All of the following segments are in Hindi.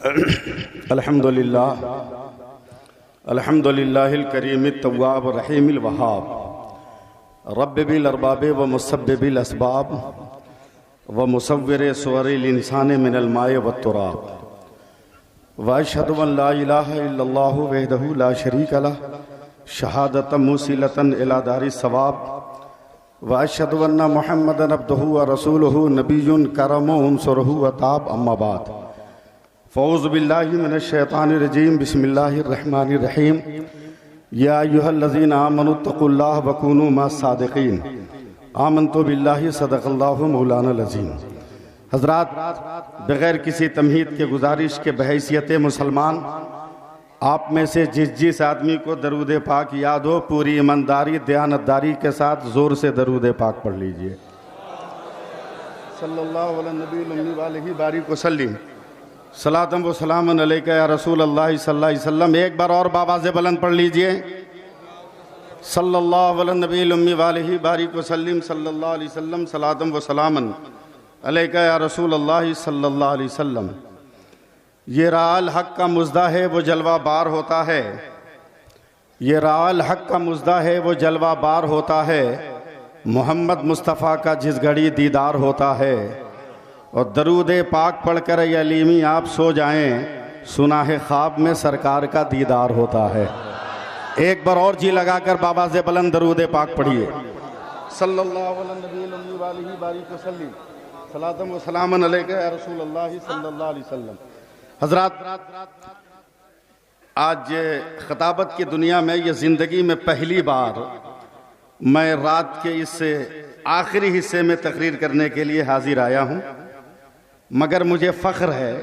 अल्हम्दुलिल्लाह अल्हम्दुलिल्लाहिल करीमित तव्वाब रहीमिल वहाब रब्बिल अरबाब व मुसब्बिबिल असबाब व मुसव्विर सुवरिल इंसान मिनल माए व तुराब व अशहदु अन ला इलाहा इल्लल्लाहु वहदहु ला शरीक लह शहादतम मुसिलतन इला दारि सवाब व अशहदु अन्ना मुहम्मदन अब्दुहु व रसूलुहु नबियुन करमु उनसुरहु व ताब अम्मा बाद फ़ौज़ु बिल्लाहि मिनश शैतानिर रजीम बिस्मिल्लाहिर रहमानिर रहीम या अय्युहल्लज़ीना आमनुत्तक़ुल्लाह व कूनू मअस सादिक़ीन आमनतु बिल्लाहि सदक़ल्लाहु मौलाना अज़ीम। हज़रात, बग़ैर किसी तमहीद के गुजारिश के बहैसियत मुसलमान आप में से जिस आदमी को दरूद पाक याद हो, पूरी ईमानदारी दयानतदारी के साथ ज़ोर से दरूद पाक पढ़ लीजिए। सल्लल्लाहु अला नबील उम्मी व अलैहि बारिक वसल्लम सलातम व सलामन अलैका या रसूल अल्लाह सल्लल्लाहु अलैहि वसल्लम। एक बार और बाबाज़े बुलंद पढ़ लीजिए। सल्लल्लाहु अला नबील उम्मी व अलैहि बारिक वसल्लम सल्लल्लाहु अलैहि वसल्लम सलातम व सलामन अलैका या रसूल अल्लाह सल्लल्लाहु अलैहि वसल्लम। ये राल हक का मुज़दा है वो जलवा बार होता है, ये राल हक का मुज़दा है वो जलवा बार होता है, मोहम्मद मुस्तफ़ा का जिस घड़ी दीदार होता है। और दरूद पाक पढ़कर ये अलीमी आप सो जाएं, सुना है ख्वाब में सरकार का दीदार होता है। एक बार और जी लगाकर बाबा से बुलंद दरूद पाक पढ़िए। सल्लल्लाहु अलैहि नबी व अलैहि बारिक वसल्लम सलातम व सलामन अलैका या रसूल अल्लाह सल्लल्लाहु अलैहि वसल्लम। हज़रात, आज खताबत की दुनिया में ये ज़िंदगी में पहली बार मैं रात के इस आखिरी हिस्से में तकरीर करने के लिए हाजिर आया हूँ, मगर मुझे फ़ख्र है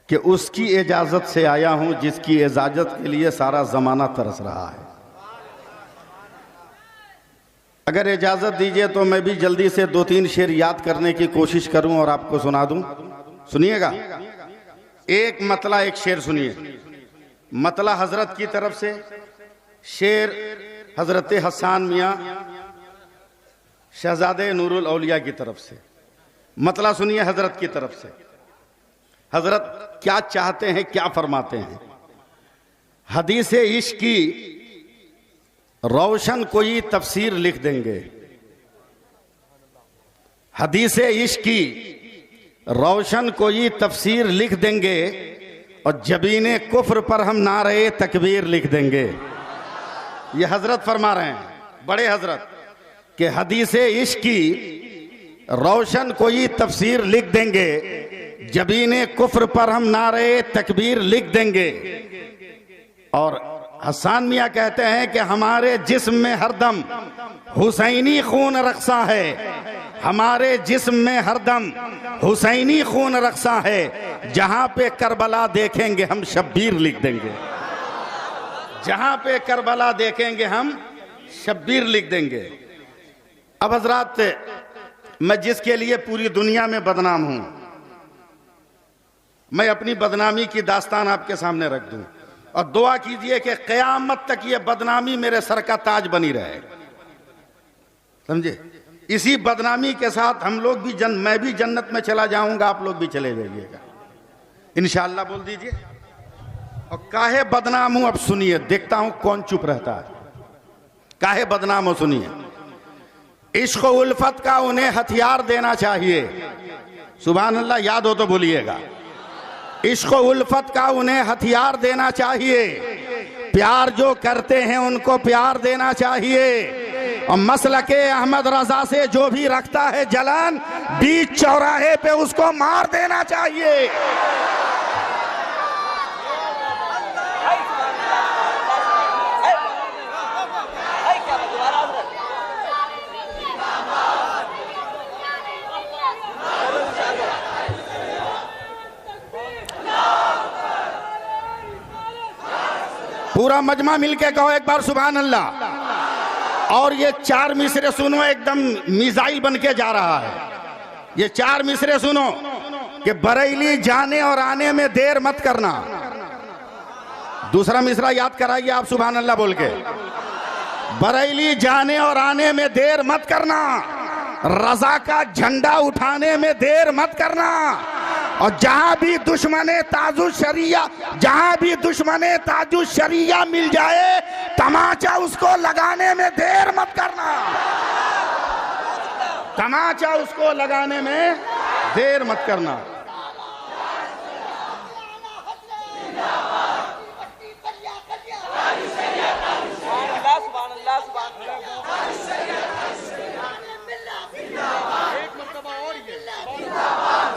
कि उसकी इजाज़त से आया हूँ जिसकी इजाज़त के लिए सारा ज़माना तरस रहा है। अगर इजाज़त दीजिए तो मैं भी जल्दी से 2-3 शेर याद करने की कोशिश करूँ और आपको सुना दूँ। सुनिएगा, एक मतला एक शेर सुनिए। मतला हज़रत की तरफ से, शेर हज़रत हसन मियाँ शहज़ादे नूरुल औलिया की तरफ से। मतला सुनिए हज़रत की तरफ से। हज़रत क्या चाहते हैं, क्या फरमाते हैं। हदीस इश्क की रोशन कोई तफसीर लिख देंगे, हदीस इश्क की रोशन कोई तफसीर लिख देंगे, और जबीने कुफ्र पर हम नारे तकबीर लिख देंगे। ये हज़रत फरमा रहे हैं, बड़े हज़रत, कि हदीस इश्क की रोशन कोई तफसीर लिख देंगे, जबीने कुफ्र पर हम नारे तकबीर लिख देंगे। और हसन मियाँ कहते हैं कि हमारे जिस्म में हरदम हुसैनी खून रक्सा है, हमारे जिस्म में हरदम हुसैनी खून रक्सा है। जहां पे करबला देखेंगे हम शब्बीर लिख देंगे, जहां पे करबला देखेंगे हम शब्बीर लिख देंगे। अब हजरात, मैं जिसके लिए पूरी दुनिया में बदनाम हूं, मैं अपनी बदनामी की दास्तान आपके सामने रख दूं और दुआ कीजिए कि क़यामत तक ये बदनामी मेरे सर का ताज बनी रहे। समझे? इसी बदनामी के साथ हम लोग भी मैं भी जन्नत में चला जाऊंगा, आप लोग भी चले जाइएगा इंशाअल्लाह। बोल दीजिए। और काहे बदनाम हूं, अब सुनिए, देखता हूं कौन चुप रहता है। काहे बदनाम हो, सुनिए। इश्क उल्फत का उन्हें हथियार देना चाहिए। सुभान अल्लाह, याद हो तो बोलिएगा। इश्क उल्फत का उन्हें हथियार देना चाहिए, प्यार जो करते हैं उनको प्यार देना चाहिए। और मसलके अहमद रजा से जो भी रखता है जलन, बीच चौराहे पे उसको मार देना चाहिए। पूरा मजमा मिलके कहो एक बार सुभान अल्लाह। और ये 4 मिसरे सुनो, एकदम मिसाइल बन के जा रहा है। ये 4 मिसरे सुनो कि बरेली जाने और आने में देर मत करना। दूसरा मिसरा याद कराइए आप सुभान अल्लाह बोल के। बरेली जाने और आने में देर मत करना, रजा का झंडा उठाने में देर मत करना, और जहां भी दुश्मने ताजु शरिया, जहां भी दुश्मने ताजु शरिया मिल जाए, तमाचा उसको लगाने में देर मत करना। तमाचा उसको लगाने में देर मत करना।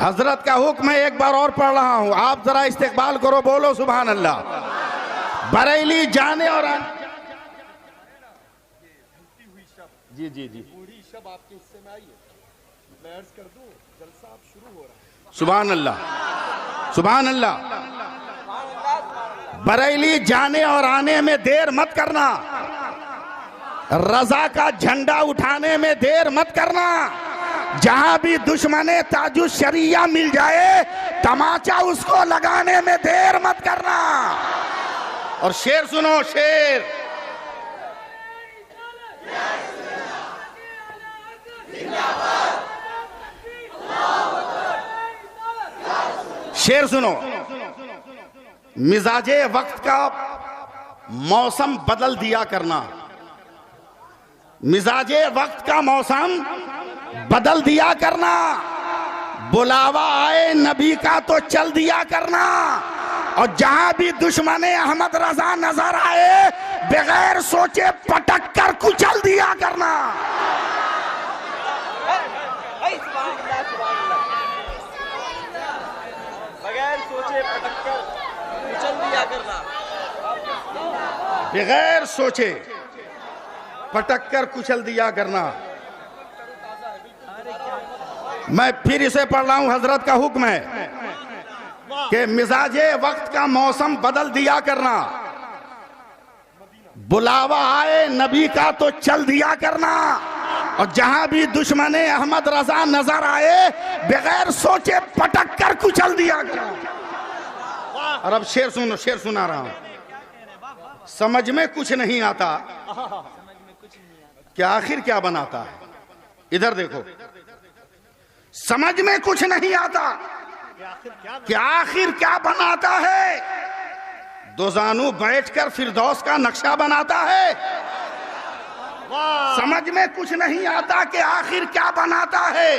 हजरत का हुक्म मैं एक बार और पढ़ रहा हूं, आप जरा इस्तेकबाल करो, बोलो सुभान अल्लाह। बरेली जाने और जी जी जी आपके हिस्से में आई है, मैं अर्ज कर दूं, जलसा अब शुरू हो रहा है। सुभान अल्लाह, सुभान अल्लाह। बरेली जाने और आने में देर मत करना, रजा का झंडा उठाने में देर मत करना। जहां भी दुश्मने ताजु शरिया मिल जाए, तमाचा उसको लगाने में देर मत करना। और शेर सुनो, शेर शेर सुनो। मिजाजे वक्त का मौसम बदल दिया करना, मिजाजे वक्त का मौसम बदल दिया करना। बुलावा आए नबी का तो चल दिया करना। और जहां भी दुश्मने अहमद रजा नजर आए, बगैर सोचे पटक कर कुचल दिया करना। बगैर सोचे पटक कर कुचल दिया करना, बगैर सोचे पटक कर कुचल दिया करना। मैं फिर इसे पढ़ रहा हूं, हजरत का हुक्म है कि मिजाजे वक्त का मौसम बदल दिया करना। बुलावा आए नबी का तो चल दिया करना। और जहां भी दुश्मने अहमद रजा नजर आए, बगैर सोचे पटक कर कुचल दिया करना। और अब शेर सुनो, शेर सुना रहा हूं। समझ में कुछ नहीं आता कि आखिर क्या बनाता है। इधर देखो, समझ में कुछ नहीं आता कि आखिर क्या बनाता है। दो जानू बैठकर फिरदौस का नक्शा बनाता है। समझ में कुछ नहीं आता कि आखिर क्या बनाता है।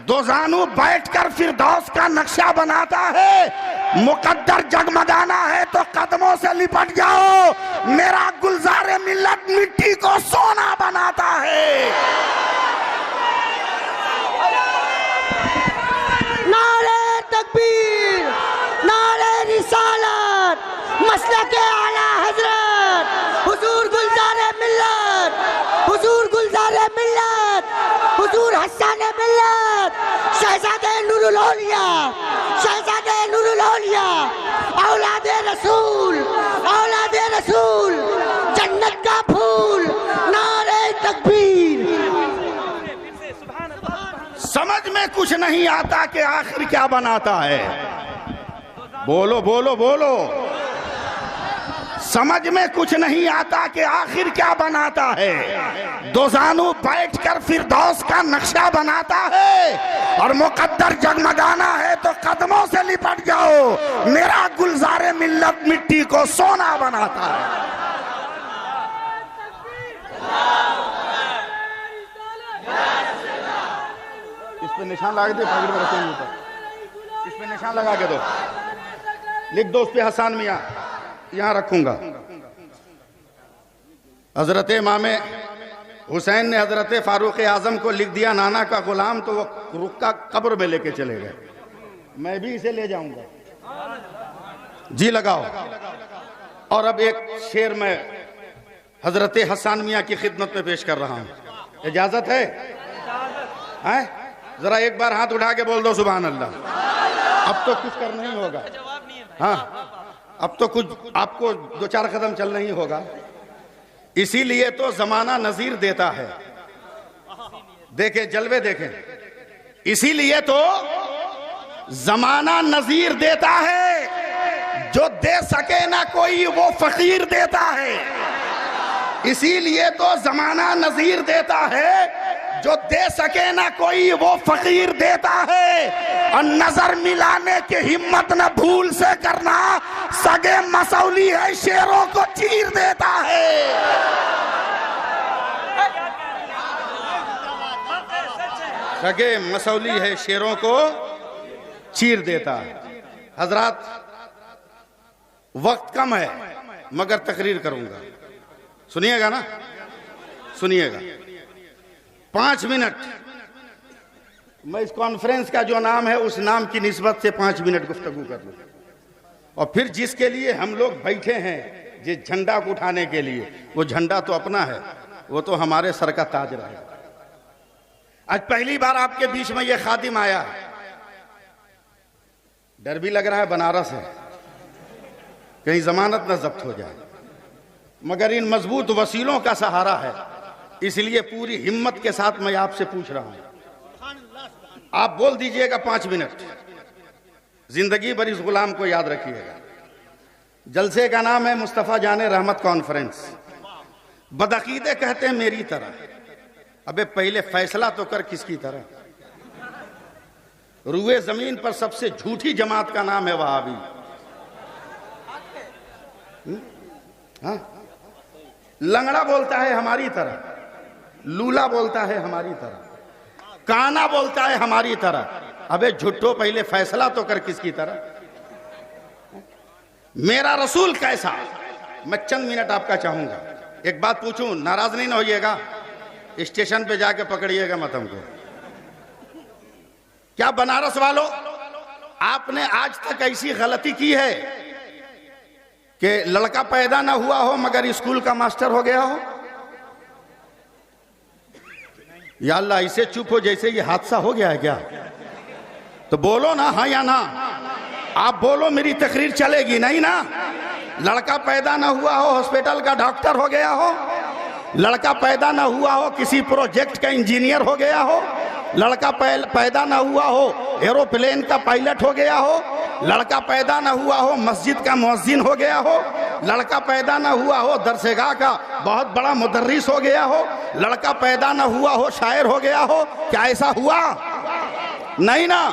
दो जानू बैठकर फिरदौस का नक्शा बनाता है। मुकद्दर जगमगाना है तो कदमों से लिपट जाओ, मेरा गुलजारे मिल्लत मिट्टी को सोना बनाता है। नारे तकबीर, नारे रिसालत, मसलके आला हजरत, हुजूर गुलजारे मिल्लत, हुजूर गुलजारे मिल्लत, हुजूर हस्साने मिल्लत, शहजादे नूरुल औलिया, शहजादे नूरुल औलिया, औलादे रसूल, औलादे रसूल, जन्नत का फूल। नारे तकबीर। समझ में कुछ नहीं आता कि आखिर क्या बनाता है। बोलो बोलो बोलो। समझ में कुछ नहीं आता कि आखिर क्या बनाता है। दो जानू बैठकर फिरदौस का नक्शा बनाता है। और मुकद्दर जगमगाना है तो कदमों से लिपट जाओ, मेरा गुलजारे मिल्लत मिट्टी को सोना बनाता है। इस पे निशान लगा दे, पगड़ी में रखेंगे ऊपर, इस पे निशान लगा के दो, लिख दो उस पे हसन मियां, यहां रखूंगा। हजरत इमाम हुसैन ने हजरत फारूक आजम को लिख दिया नाना का गुलाम, तो वो रुक्का कब्र में लेके चले गए। मैं भी इसे ले जाऊंगा। जी लगाओ। और अब एक शेर में हजरत हसन मियां की खिदमत में पेश कर रहा हूं, इजाजत है? जरा एक बार हाथ उठा के बोल दो सुभान अल्लाह। अब तो कुछ करना ही होगा। हाँ, अब तो कुछ आपको दो चार कदम चलना ही होगा। इसीलिए तो जमाना नजीर देता है। देखे जलवे देखें, इसीलिए तो जमाना नजीर देता है। जो दे सके ना कोई वो फकीर देता है। इसीलिए तो जमाना नजीर देता है। जो दे सके ना कोई वो फकीर देता है, और नजर मिलाने की हिम्मत न भूल से करना, सगे मसौली है शेरों को चीर देता है। सगे मसौली है शेरों को चीर देता है। हजरात, वक्त कम है मगर तकरीर करूंगा, सुनिएगा ना, सुनिएगा। 5 मिनट मैं इस कॉन्फ्रेंस का जो नाम है उस नाम की निस्बत से 5 मिनट गुफ्तगू कर लूं, और फिर जिसके लिए हम लोग बैठे हैं जिस झंडा को उठाने के लिए, वो झंडा तो अपना है, वो तो हमारे सर का ताज रहेगा। आज पहली बार आपके बीच में ये खादिम आया, डर भी लग रहा है, बनारस है, कहीं जमानत न जब्त हो जाए, मगर इन मजबूत वसीलों का सहारा है, इसलिए पूरी हिम्मत के साथ मैं आपसे पूछ रहा हूं। आप बोल दीजिएगा 5 मिनट, जिंदगी भर इस गुलाम को याद रखिएगा। जलसे का नाम है मुस्तफा जाने रहमत कॉन्फ्रेंस। बदअकीदे कहते हैं मेरी तरह, अबे पहले फैसला तो कर किसकी तरह। रुए जमीन पर सबसे झूठी जमात का नाम है वहाबी। हाँ? लंगड़ा बोलता है हमारी तरह, लूला बोलता है हमारी तरह, काना बोलता है हमारी तरह। अबे झुट्टो पहले फैसला तो कर किसकी तरह। मेरा रसूल कैसा, मैं चंद मिनट आपका चाहूंगा। एक बात पूछूं, नाराज नहीं ना होइएगा, स्टेशन पे जाके पकड़िएगा मत हमको। क्या बनारस वालों, आपने आज तक ऐसी गलती की है कि लड़का पैदा ना हुआ हो मगर स्कूल का मास्टर हो गया हो? या अल्लाह, ऐसे चुप हो जैसे ये हादसा हो गया है क्या? तो बोलो ना हाँ या ना। आप बोलो, मेरी तकरीर चलेगी नहीं ना। लड़का पैदा ना हुआ हो, हॉस्पिटल का डॉक्टर हो गया हो। लड़का पैदा ना हुआ हो, किसी प्रोजेक्ट का इंजीनियर हो गया हो। लड़का पैदा ना हुआ हो, एरोप्लेन का पायलट हो गया हो। लड़का पैदा ना हुआ हो, मस्जिद का मुअज्जिन हो गया हो। लड़का पैदा ना हुआ हो, दरसेगाह का बहुत बड़ा मुदर्रिस हो गया हो। लड़का पैदा ना हुआ हो, शायर हो गया हो। क्या ऐसा हुआ? नहीं ना।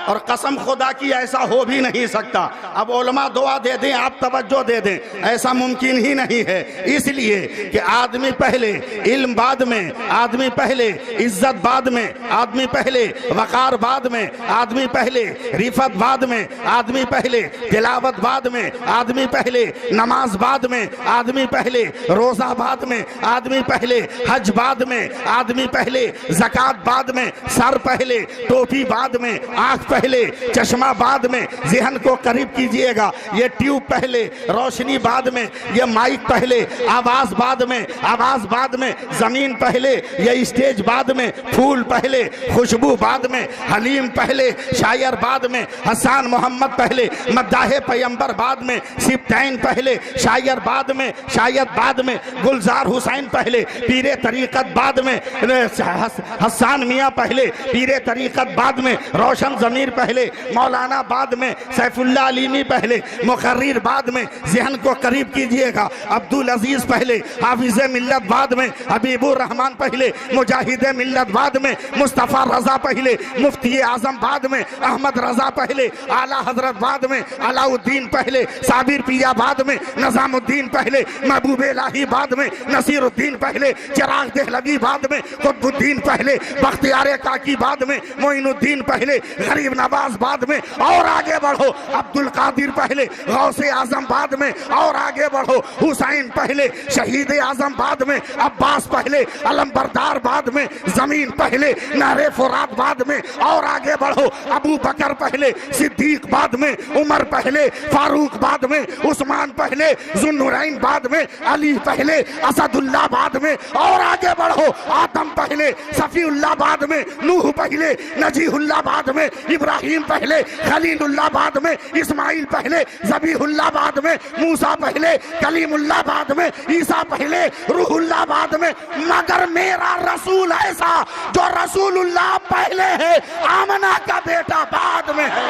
और कसम खुदा की ऐसा हो भी नहीं सकता। अब उलमा दुआ दे दें, आप तवज्जो दे दें, ऐसा मुमकिन ही नहीं है। इसलिए कि आदमी पहले, इल्म बाद में, आदमी पहले, इज्जत बाद में, आदमी पहले, वकार बाद में, आदमी पहले, रिफत बाद में, आदमी पहले, तिलावत बाद में, आदमी पहले, नमाज बाद में, आदमी पहले, रोजा बाद में, आदमी पहले, हज बाद में, आदमी पहले, ज़कात बाद में, सर पहले, टोपी बाद में, आंख पहले, चश्मा बाद में। ज़हन को करीब कीजिएगा, ये ट्यूब पहले, रोशनी बाद में, ये माइक पहले, आवाज बाद में, आवाज बाद में, जमीन पहले, ये स्टेज बाद में, फूल पहले, खुशबू बाद में, हलीम पहले, शायर बाद में, हसन मोहम्मद पहले, मद्दाहे पैगंबर बाद में, सिब्तैन पहले, शायर बाद में, शायद बाद में, गुलजार हुसैन पहले, पीरे तरीकत बाद में, हसन मियाँ पहले, पीरे तरीकत बाद में, रोशन ज़मीर पहले, मौलाना बाद में, सैफुल्लाह अलीमी पहले, मुकर्रिर बाद में। ज़हन को करीब कीजिएगा, अब्दुल अजीज पहले, हाफिज़ मिल्लत बाद में, हबीबुर रहमान पहले, मुजाहिद मिल्लत बाद में, मुस्तफ़ा रज़ा पहले, मुफ्ती आज़म बाद में, अहमद रज़ा पहले, आला हजरत बाद में, अलाउद्दीन पहले, साबिर पिया बाद में, नज़ामुद्दीन पहले, महबूब इलाही बाद में, नसीरुद्दीन पहले, चिराग देहलवी बाद में, कुतुबुद्दीन पहले, बख्तियार काकी बाद में, मोइनुद्दीन पहले, गरीब नवाज बाद में। और आगे बढ़ो, अब्दुल कादिर पहले, गौसे आजम बाद में। और आगे बढ़ो, हुसैन पहले, शहीद आजम बाद में, अब्बास पहले, अलमबरदार बाद में, जमीन पहले, नारे फुरात बाद में। और आगे बढ़ो, अबू बकर पहले, सिद्दीक बाद में, उमर पहले, फारूक बाद में, उस्मान पहले, जुन्नुरैन बाद में, अली पहले, असदुल्लाह बाद में। और आगे बढ़ो, आदम पहले, सफीउल्लाह बाद में, नूह पहले, नजीहुल्लाह बाद में, इब्राहिम पहले, खलीलुल्लाह बाद में, इस्माइल पहले, ज़बीहुल्लाह बाद में, मूसा पहले, कलीमुल्लाह बाद में, ईसा पहले, रूहुल्लाह बाद में। मगर मेरा रसूल ऐसा जो रसूलुल्लाह पहले है, आमना का बेटा बाद में है।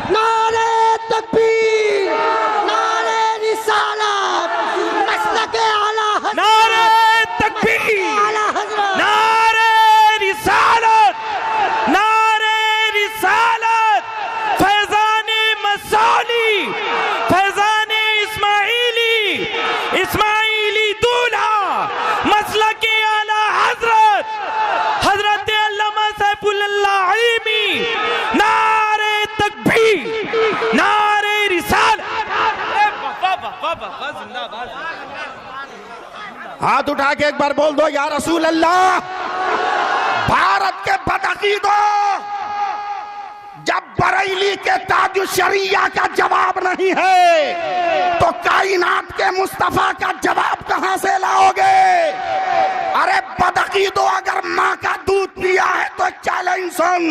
नारे तकबीर, नारे रिसालत, मसलके आला हज़रत, नारे तकबीर, आला हज़रत। जिंदाबाद। हाथ उठा के एक बार बोल दो या रसूल अल्लाह। भारत के बदअकीदो, जब बरेली के ताज शरिया का जवाब नहीं है तो कायनात के मुस्तफा का जवाब कहां से लाओगे? अरे बदअकीदो, अगर माँ का दूध पिया है तो चैलेंज सुन।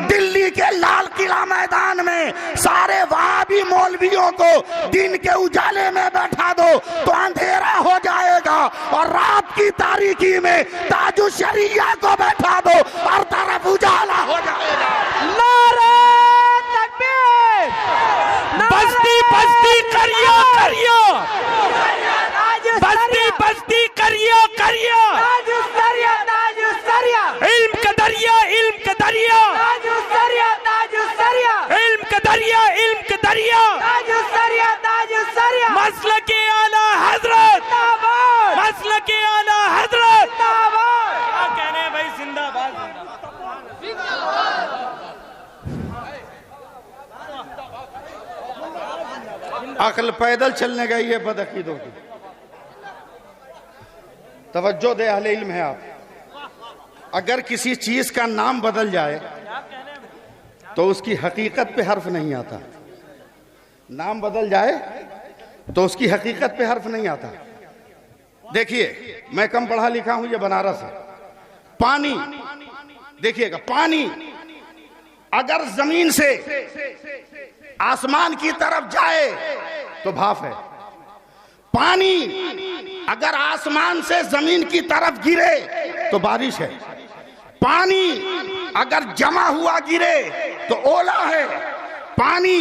दिल्ली के लाल किला मैदान में सारे वहाबी मौलवियों को दिन के उजाले में बैठा दो तो अंधेरा हो जाएगा, और रात की तारीकी में ताजु शरिया को बैठा दो और तरफ उजाला हो जाएगा। नारे तकबीर, बस्ती बस्ती करियो करियो, बस्ती बस्ती करियो करियो। ताजुस्सरिया, ताजुस्सरिया, इल्म का दरिया, इल्म का दरिया, ताजुस्सरिया, ताजुस्सरिया, इल्म का दरिया, इल्म का दरिया। ताजुस्सरिया, ताजुस्सरिया, मसलके आला हजरत, जिंदाबाद, मसलके आला हजरत। जिंदाबाद। क्या कहने हैं भाई, जिंदाबाद अक्ल पैदल चलने गई है बदअकीदों की। तवज्जो दे अहले इल्म है आप। अगर किसी चीज का नाम बदल जाए तो उसकी हकीकत पे हर्फ नहीं आता। नाम बदल जाए तो उसकी हकीकत पे हर्फ नहीं आता। देखिए, मैं कम पढ़ा लिखा हूं, ये बनारस है। पानी देखिएगा, पानी अगर जमीन से आसमान की तरफ जाए तो भाप है। पानी अगर आसमान से जमीन की तरफ गिरे तो बारिश है। पानी अगर जमा हुआ गिरे तो ओला है। पानी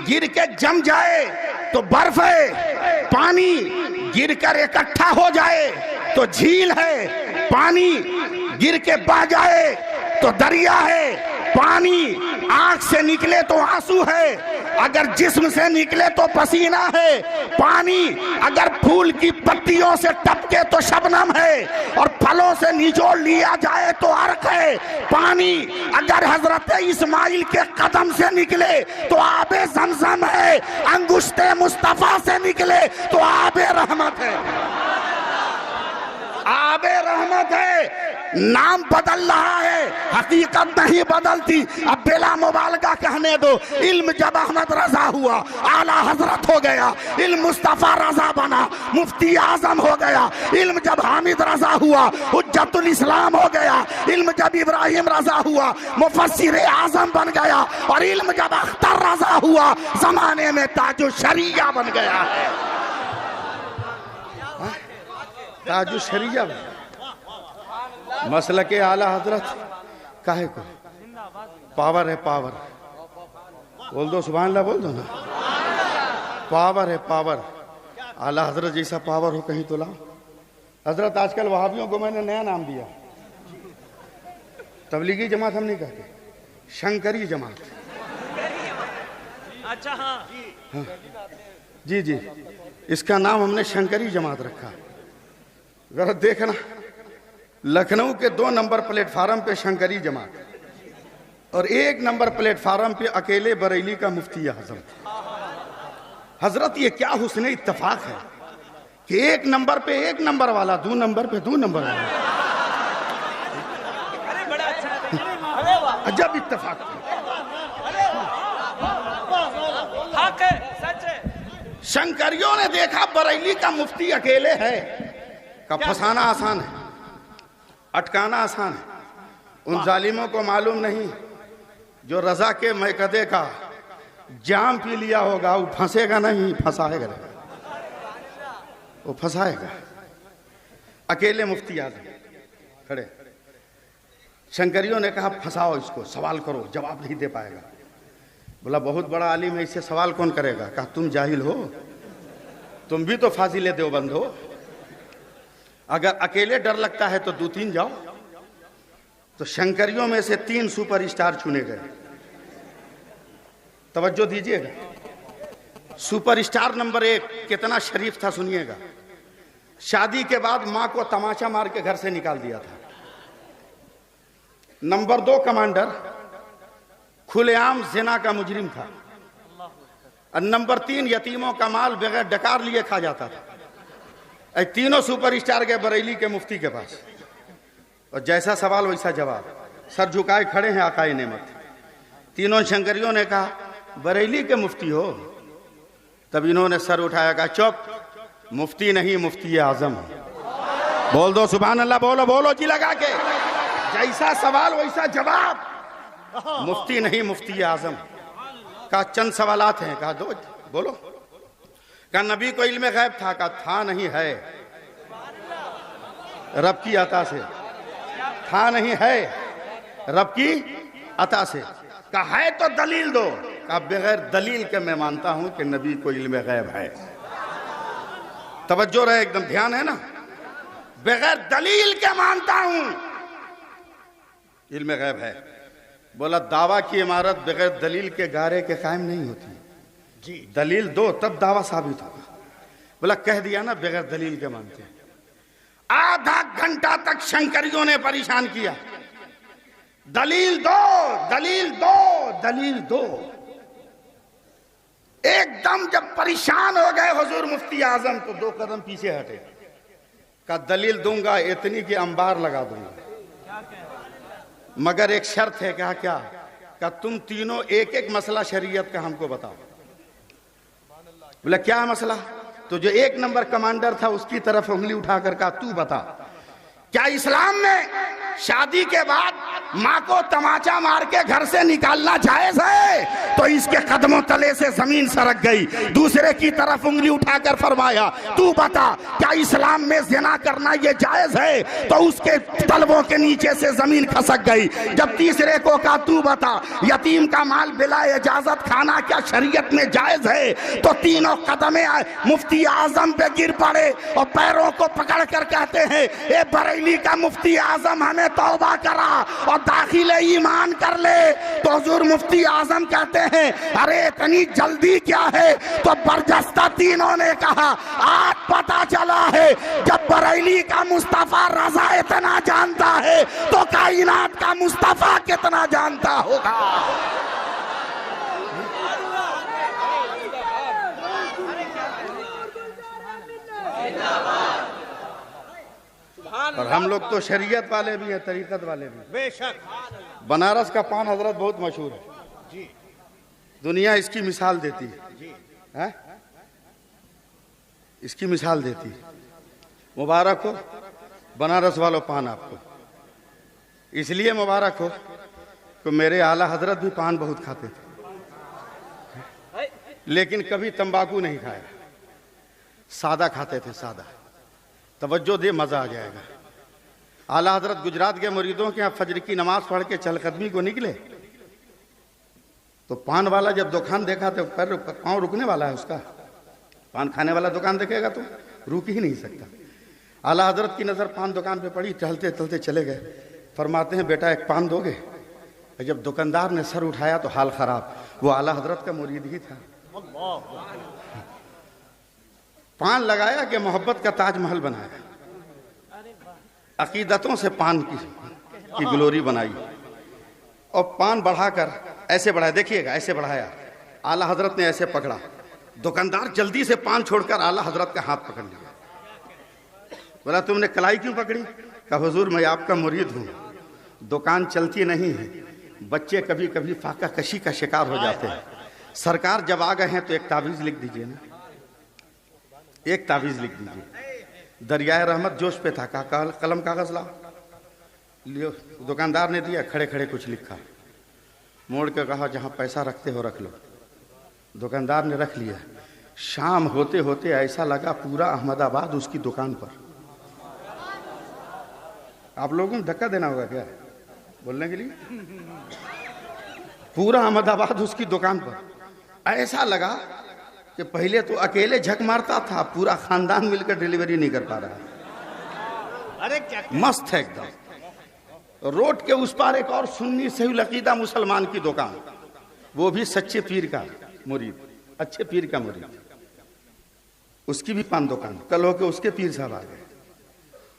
गिर के जम जाए तो बर्फ है। पानी गिरकर इकट्ठा हो जाए तो झील है। पानी गिर के बह जाए तो दरिया है। पानी आंख से निकले तो आंसू है, अगर जिस्म से निकले तो पसीना है। पानी अगर फूल की पत्तियों से टपके तो शबनम है, और फलों से निचोड़ लिया जाए तो अर्क है। पानी अगर हजरत इस्माइल के कदम से निकले तो आबे ज़मज़म है। अंगुश्ते मुस्तफा से निकले तो आबे रहमत है। आबे रहमत है। नाम बदल रहा है, हकीकत नहीं बदलती। अब बिला मुबालगा कहने दो, इल्म जब अहमद रजा हुआ आला हजरत हो गया। इल्म मुस्तफा रजा बना, मुफ्ती आजम हो गया। इल्म जब हामिद रजा हुआ हुज्जतुल इस्लाम हो गया। इल्म जब इब्राहिम रजा हुआ मुफस्सिर आजम बन गया। और इल्म जब अख्तर रजा हुआ जमाने में ताजु शरिया बन गया। ताजु शरिया मसलके आला हजरत काहे को? पावर है, पावर। बोल दो सुभान अल्लाह, बोल दो ना। पावर है, पावर। आला हजरत जैसा पावर हो कहीं तो लाओ। हजरत आजकल वहाबियों को मैंने नया नाम दिया। तबलीगी जमात हम नहीं कहते, शंकरी जमात। अच्छा, हाँ जी जी, इसका नाम हमने शंकरी जमात रखा। जरा देखना, लखनऊ के 2 नंबर प्लेटफार्म पे शंकरी जमात, और 1 नंबर प्लेटफार्म पे अकेले बरेली का मुफ्ती हजरत। हजरत, ये क्या हुस्न इत्तेफाक है कि 1 नंबर पे 1 नंबर वाला, 2 नंबर पे 2 नंबर वाला। अजब इत्तेफाक। शंकरियों ने देखा बरेली का मुफ्ती अकेले है, का फंसाना आसान है, अटकाना आसान है। उन जालिमों को मालूम नहीं जो रजा के मैकदे का जाम पी लिया होगा, वो फंसेगा नहीं, फंसाएगा। वो फंसाएगा। अकेले मुफ्ती आजम खड़े। शंकरियों ने कहा फंसाओ इसको, सवाल करो, जवाब नहीं दे पाएगा। बोला बहुत बड़ा आलिम है, इससे सवाल कौन करेगा? कहा तुम जाहिल हो, तुम भी तो फाजिले देवबंद हो। अगर अकेले डर लगता है तो 2-3 जाओ। तो शंकरियों में से 3 सुपरस्टार चुने गए। तवज्जो दीजिएगा। सुपरस्टार नंबर 1 कितना शरीफ था सुनिएगा। शादी के बाद मां को तमाचा मार के घर से निकाल दिया था। नंबर 2 कमांडर खुलेआम जिना का मुजरिम था। और नंबर 3, यतीमों का माल बगैर डकार लिए खा जाता था। तीनों सुपरस्टार के बरेली के मुफ्ती के पास, और जैसा सवाल वैसा जवाब, सर झुकाए खड़े हैं आकाए नेमत। तीनों शंकरियों ने कहा बरेली के मुफ्ती हो? तब इन्होंने सर उठाया, कहा चुप, मुफ्ती नहीं मुफ्ती आजम। बोल दो सुभान अल्लाह, बोलो बोलो जी लगा के। जैसा सवाल वैसा जवाब, मुफ्ती नहीं मुफ्ती आजम। कहा चंद सवालात हैं, कहा दो बोलो। कहा नबी को इल्म गैब था? कहा था नहीं है, रब की अता से। था नहीं है, रब की अता से। कहा है तो दलील दो। कहा बगैर दलील के मैं मानता हूं कि नबी को इल्म गैब है। तवज्जो रहे, एकदम ध्यान है ना। बगैर दलील के मानता हूं इल्म गैब है। बोला दावा की इमारत बगैर दलील के गारे के कायम नहीं होती जी, दलील दो तब दावा साबित होगा। बोला कह दिया ना बगैर दलील के मानते हैं। आधा घंटा तक शंकरियों ने परेशान किया, दलील दो दलील दो दलील दो। एकदम जब परेशान हो गए हुजूर मुफ्ती आजम, तो 2 कदम पीछे हटे। का दलील दूंगा इतनी कि अंबार लगा दूंगा, मगर एक शर्त है। कहा क्या? का तुम तीनों एक एक मसला शरीयत का हमको बताओ। बोला क्या है मसला? तो जो 1 नंबर कमांडर था उसकी तरफ उंगली उठाकर कहा तू बता, क्या इस्लाम में शादी के बाद माँ को तमाचा मार के घर से निकालना जायज है? तो इसके कदमों तले से जमीन सरक गई। दूसरे की तरफ उंगली उठाकर फरमाया तू बता, क्या इस्लाम में जिना करना ये जायज है? तो उसके तलवों के नीचे से जमीन खसक गई। जब तीसरे को कहा तू बता, यतीम का माल बिला इजाजत खाना क्या शरीयत में जायज है? तो तीनों कदमे मुफ्ती आजम पे गिर पड़े और पैरों को पकड़ कर कहते हैं ए बरेली का मुफ्ती आजम, हमें तौबा करा और दाखिले ईमान कर ले। तो हुजूर मुफ्ती आजम कहते हैं अरे इतनी जल्दी क्या है? तो बरजस्ता तीनों ने कहा आज पता चला है, जब बरेली का मुस्तफा रजा इतना जानता है तो कायनात का मुस्तफा कितना जानता होगा। और हम लोग तो शरीयत वाले भी हैं, तरीकत वाले भी। बेशक बनारस का पान हजरत बहुत मशहूर है जी, दुनिया इसकी मिसाल देती है, इसकी मिसाल देती है। मुबारक हो बनारस वालों पान आपको, इसलिए मुबारक हो कि मेरे आला हजरत भी पान बहुत खाते थे, लेकिन कभी तंबाकू नहीं खाया, सादा खाते थे, सादा। तवज्जो दे, मजा आ जाएगा। आला हजरत गुजरात के मुरीदों के यहाँ फजर की नमाज पढ़ के चलकदमी को निकले तो पान वाला जब दुकान देखा तो पैर पाँव रुकने वाला है उसका। पान खाने वाला दुकान देखेगा तो रुक ही नहीं सकता। आला हजरत की नज़र पान दुकान पे पड़ी, चलते चलते चले गए। फरमाते हैं बेटा एक पान दोगे? जब दुकानदार ने सर उठाया तो हाल खराब, वो आला हजरत का मुरीद ही था। पान लगाया कि मोहब्बत का ताजमहल बनाया, अकीदतों से पान की ग्लोरी बनाई और पान बढ़ाकर ऐसे बढ़ाया, देखिएगा ऐसे बढ़ाया, आला हजरत ने ऐसे पकड़ा, दुकानदार जल्दी से पान छोड़कर आला हजरत का हाथ पकड़ लिया। बोला तुमने कलाई क्यों पकड़ी? कहा हुजूर मैं आपका मुरीद हूँ, दुकान चलती नहीं है, बच्चे कभी कभी फाका कशी का शिकार हो जाते हैं, सरकार जब आ गए हैं तो एक तावीज़ लिख दीजिए ना, एक तावीज़ लिख दीजिए। दरियाए रहमत जोश पे था, कहा कलम कागज लाओ, लियो। दुकानदार ने दिया, खड़े खड़े कुछ लिखा, मोड़ के कहा जहाँ पैसा रखते हो रख लो। दुकानदार ने रख लिया। शाम होते होते ऐसा लगा पूरा अहमदाबाद उसकी दुकान पर। आप लोगों को धक्का देना होगा क्या बोलने के लिए? पूरा अहमदाबाद उसकी दुकान पर। ऐसा लगा कि पहले तो अकेले झक मारता था, पूरा खानदान मिलकर डिलीवरी नहीं कर पा रहा। अरे क्या मस्त है एकदम। रोड के उस पार एक और सुन्नी सही अकीदा मुसलमान की दुकान, वो भी सच्चे पीर का मुरीद, अच्छे पीर का मुरीद, उसकी भी पान दुकान। कल होके उसके पीर साहब आ गए,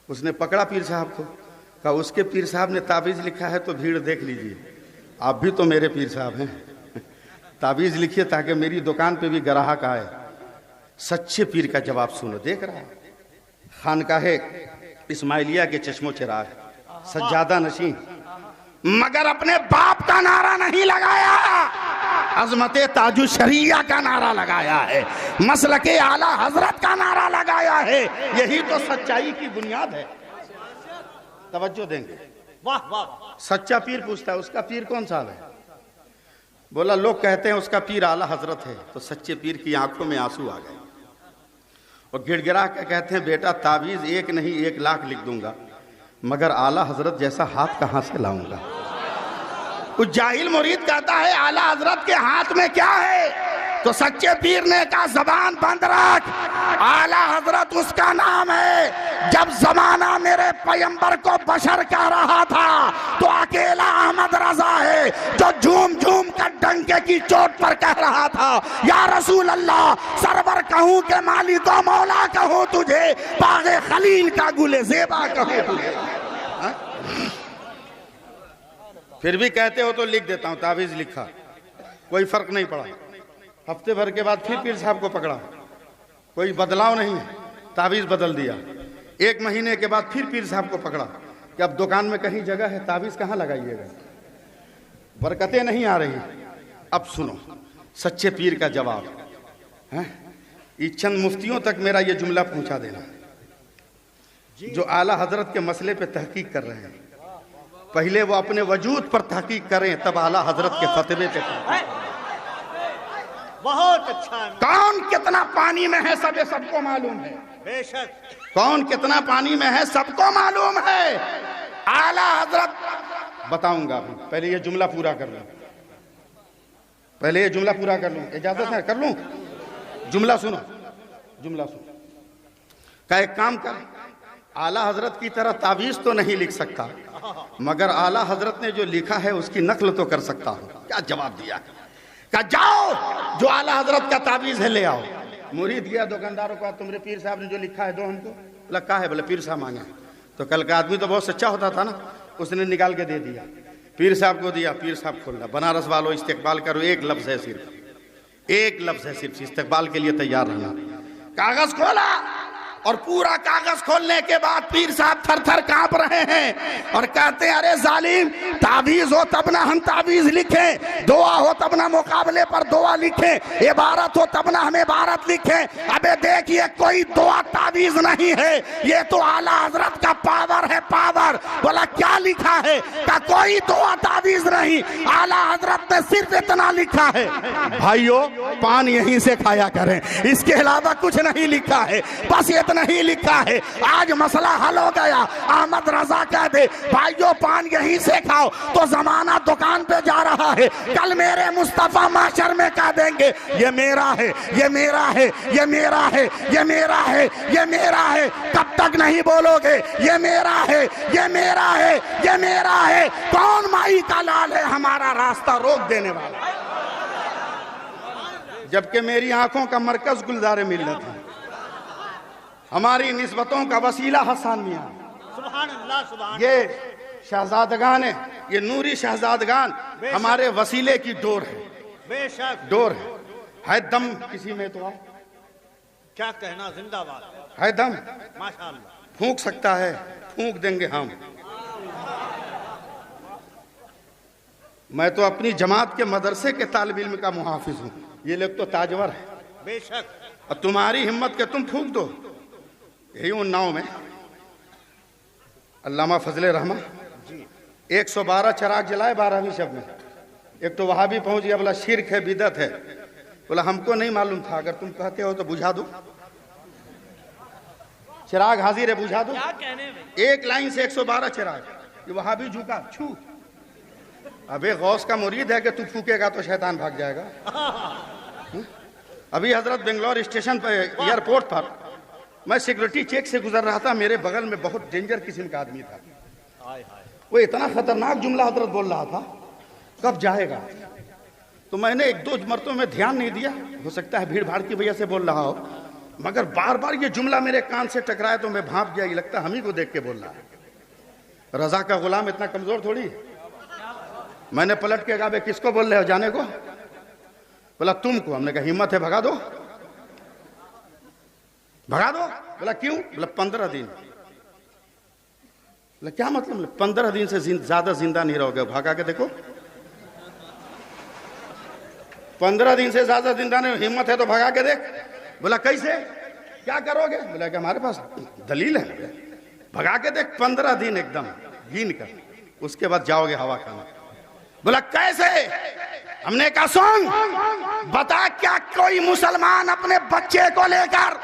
उसने पकड़ा पीर साहब को, कहा उसके पीर साहब ने ताबीज लिखा है तो भीड़ देख लीजिए, आप भी तो मेरे पीर साहब हैं। ताबीज़ लिखिए ताकि मेरी दुकान पे भी ग्राहक आए। सच्चे पीर का जवाब सुनो। देख रहा है खानकाहे इस्माइलिया के चश्मो चिराग, सज्जादा नशीं, मगर अपने बाप का नारा नहीं लगाया, अजमत ताजु शरिया का नारा लगाया है, मसलके आला हजरत का नारा लगाया है। यही तो सच्चाई की बुनियाद है। तवज्जो देंगे। वाह वाह। सच्चा पीर पूछता है उसका पीर कौन सा है? बोला लोग कहते हैं उसका पीर आला हजरत है। तो सच्चे पीर की आंखों में आंसू आ गए और गिड़गिड़ा के कहते हैं बेटा ताबीज एक नहीं 1 लाख लिख दूंगा, मगर आला हजरत जैसा हाथ कहां से लाऊंगा। कुछ जाहिल मुरीद कहता है आला हजरत के हाथ में क्या है, तो सच्चे पीर ने कहा जबान बंद रख, आला हजरत उसका नाम है। जब जमाना मेरे पैगंबर को बशर कह रहा था तो अकेला अहमद रजा है जो झूम झूम कर डंके की चोट पर कह रहा था या रसूल अल्लाह, सरवर कहूं के माली तो मौला कहूं तुझे, बागे खलील का गुले जेबा कहूं तुझे। फिर भी कहते हो तो लिख देता हूं। ताबीज लिखा, कोई फर्क नहीं पड़ा। हफ्ते भर के बाद फिर पीर साहब को पकड़ा, कोई बदलाव नहीं है, ताबीज बदल दिया। 1 महीने के बाद फिर पीर साहब को पकड़ा कि अब दुकान में कहीं जगह है, ताबीज कहाँ लगाइएगा, बरकतें नहीं आ रही। अब सुनो सच्चे पीर का जवाब है। ये चंद मुफ्तियों तक मेरा ये जुमला पहुंचा देना, जो आला हजरत के मसले पे तहकीक कर रहे हैं। पहले वो अपने वजूद पर तहकीक करें, तब आला हजरत के फतवे पे करें। बहुत अच्छा। कौन कितना पानी में है सब सबको मालूम है। बेशक। कौन कितना पानी में है सबको मालूम है। आला हजरत बताऊंगा अभी, पहले ये जुमला पूरा कर लूं, पहले ये जुमला पूरा कर लूं, इजाजत है कर लूं? जुमला सुनो, जुमला सुनो। का एक काम कर, आला हजरत की तरह तावीज तो नहीं लिख सकता, मगर आला हजरत ने जो लिखा है उसकी नकल तो कर सकता हूं। क्या जवाब दिया? कहा जाओ जो आला हजरत का तावीज है ले आओ। मुरीद गया दुकानदारों को, तुमरे पीर साहब ने जो लिखा है दो हमको। लगा है, बोले पीर साहब मांगे। तो कल का आदमी तो बहुत सच्चा होता था ना, उसने निकाल के दे दिया, पीर साहब को दिया। पीर साहब खोलना, बनारस वालों इस्तेकबाल करो, 1 लफ्ज है सिर्फ, 1 लफ्ज है सिर्फ, इस्तेकबाल के लिए तैयार रहना। कागज खोला और पूरा कागज खोलने के बाद पीर साहब थर थर कांप रहे हैं और कहते हैं अरे जालिम, ताबीज हो तब ना हम ताबीज लिखें, दुआ हो तब ना मुकाबले पर दुआ लिखें, इबारत हो तब ना हम इबारत लिखें। अबे देखिए कोई दुआ ताबीज नहीं है, ये तो आला हजरत का पावर है, पावर। बोला क्या लिखा है? का कोई दुआ ताबीज नहीं, आला हजरत ने सिर्फ इतना लिखा है, भाइयों पान यहीं से खाया करें, इसके अलावा कुछ नहीं लिखा है, बस इतना नहीं लिखा है। आज मसला हल हो गया। अहमद रजा कह दे भाइयों पान यहीं से खाओ, तो जमाना दुकान पे जा रहा है। कल मेरे मुस्तफा माशर में कह देंगे ये मेरा है, ये मेरा है, ये मेरा है, ये मेरा है, ये मेरा है। कब तक नहीं बोलोगे ये मेरा है, ये मेरा है, ये मेरा है? कौन माई का लाल है हमारा रास्ता रोक देने वाला? जबकि मेरी आंखों का मरकज गुलजार मिल्लत है, हमारी निस्बतों का वसीला हसन मियां। सुभान अल्लाह, सुभान। ये शहजादगान है, ये नूरी शहजादगान हमारे वसीले की डोर है, बेशक डोर है दम किसी में तो क्या कहना, जिंदाबाद है दम, माशाअल्लाह। फूंक सकता है, फूंक देंगे हम। मैं तो अपनी जमात के मदरसे के तालिब इल्म का मुहाफिज हूँ, ये लोग तो ताजवर है। बेशक। और तुम्हारी हिम्मत के तुम फूंक दो। यही उन्नाव में अल्लामा फजले रहमा 112 चिराग जलाए 12वीं शब में। एक तो वहां भी पहुंच गया, बोला शिरक है, बिदत है। बोला हमको नहीं मालूम था, अगर तुम कहते हो तो बुझा दो, चिराग हाजिर है, बुझा दो। एक लाइन से 112 चिराग, ये वहां भी झुका छू। अबे गौस का मुरीद है कि तू फूकेगा तो शैतान भाग जाएगा। अभी हजरत बेंगलोर स्टेशन पर, एयरपोर्ट पर मैं सिक्योरिटी चेक से गुजर रहा था, मेरे बगल में बहुत डेंजर किस्म का आदमी था। वो इतना खतरनाक जुमला हजरत बोल रहा था, कब जाएगा? तो मैंने 1-2 मरतों में ध्यान नहीं दिया, हो सकता है भीड़ भाड़ की वजह से बोल रहा हो, मगर बार बार ये जुमला मेरे कान से टकराया तो मैं भांप गया, ये लगता हम ही को देख के बोल रहा है। रजा का गुलाम इतना कमजोर थोड़ी। मैंने पलट के कहा किसको बोल रहे हो, जाने को? बोला तुमको। हमने कहा हिम्मत है भगा दो, भगा दो। बोला क्यों? बोला 15 दिन। बोला क्या मतलब? 15 दिन से ज्यादा जिंदा नहीं रहोगे, भगा के देखो। 15 दिन से ज्यादा जिंदा नहीं, हिम्मत है तो भगा के देख। बोला कैसे, क्या करोगे? बोला कि हमारे पास दलील है, भगा के देख 15 दिन एकदम गिन कर, उसके बाद जाओगे हवा खाना। बोला कैसे? हमने कहा सुन, बता क्या कोई मुसलमान अपने बच्चे को लेकर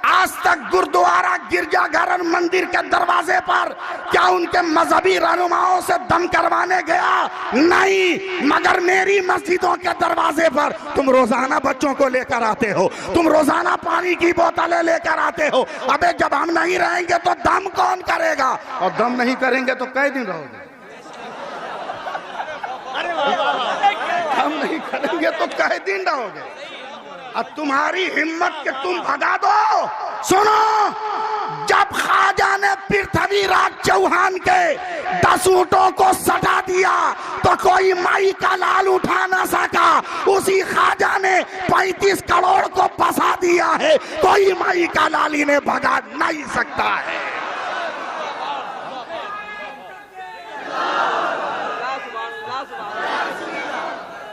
आज तक गुरुद्वारा, गिरजाघर और मंदिर के दरवाजे पर क्या उनके मजहबी रहनुमाओं से दम करवाने गया? नहीं, मगर मेरी मस्जिदों के दरवाजे पर तुम रोजाना बच्चों को लेकर आते हो, तुम रोजाना पानी की बोतलें लेकर आते हो। अबे जब हम नहीं रहेंगे तो दम कौन करेगा? और दम नहीं करेंगे तो कै दिन रहोगे? हम नहीं करेंगे तो कै दिन रहोगे? अब तुम्हारी हिम्मत के तुम भगा दो। सुनो, जब ख्वाजा ने पृथ्वीराज चौहान के 10 ऊंटों को सटा दिया तो कोई माई का लाल उठा ना सका। उसी ख्वाजा ने 35 करोड़ को फंसा दिया है, कोई माई का लाल इन्हें भगा नहीं सकता है।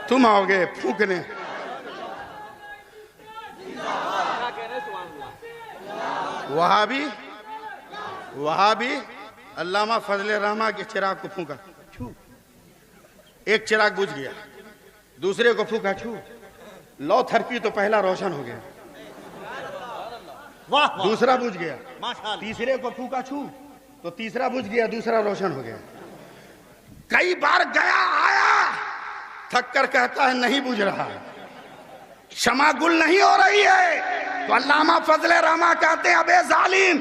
तुम आओगे फूकने, वहां भी अल्लामा फजले रहमा के चिराग को फूका, छू, एक चिराग बुझ गया, दूसरे को फूका, छू, लौ थरकी तो पहला रोशन हो गया, वाह दूसरा बुझ गया, माशाअल्लाह, तीसरे को फूका, छू, तो तीसरा बुझ गया, दूसरा रोशन हो गया। कई बार गया आया, थक कर कहता है नहीं बुझ रहा, क्षमा गुल नहीं हो रही है। तो अल्लामा फजले रहमा कहते हैं अबे जालिम,